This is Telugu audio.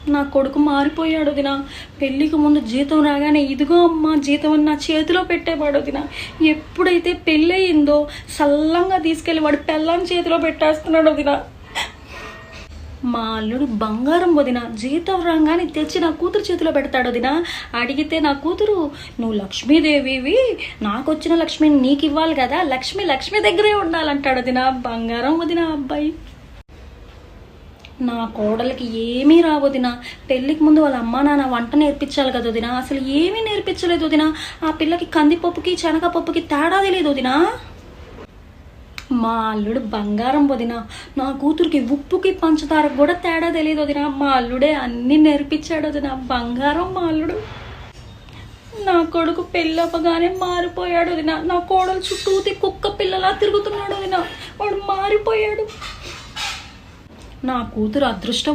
నా కొడుకు మారిపోయాడు వదిన. పెళ్ళికి ముందు జీతం రాగానే ఇదిగో అమ్మ జీతం అని నా చేతిలో పెట్టేవాడు వదిన. ఎప్పుడైతే పెళ్ళయిందో సల్లంగా తీసుకెళ్ళి వాడు పెళ్ళాన్ని చేతిలో పెట్టేస్తున్నాడు వదిన. మా అల్లుడు బంగారం వదిన. జీతం రాగానే తెచ్చి నా కూతురు చేతిలో పెడతాడు వదిన. అడిగితే నా కూతురు నువ్వు లక్ష్మీదేవివి, నాకు వచ్చిన లక్ష్మిని నీకు ఇవ్వాలి కదా, లక్ష్మి లక్ష్మి దగ్గరే ఉండాలంటాడు వదిన. బంగారం వదిన అబ్బాయి. నా కోడలికి ఏమీ రావదినా. పెళ్ళికి ముందు వాళ్ళ అమ్మా నాన్న వంట నేర్పించాలి కదా వదినా, అసలు ఏమీ నేర్పించలేదు వదినా. ఆ పిల్లకి కందిపప్పుకి శనగపప్పుకి తేడా తెలియదు వదినా. మా అల్లుడు బంగారం వదినా. నా కూతురికి ఉప్పుకి పంచదారకు కూడా తేడా తెలియదు వదినా. మా అల్లుడే అన్నీ నేర్పించాడు వదినా. బంగారం మా అల్లుడు. నా కొడుకు పెళ్ళవగానే మారిపోయాడు వదినా. నా కోడలు చుట్టూతి కుక్క పిల్లలా తిరుగుతున్నాడు వదినా. వాడు మారిపోయాడు. నా కూతురు అదృష్టం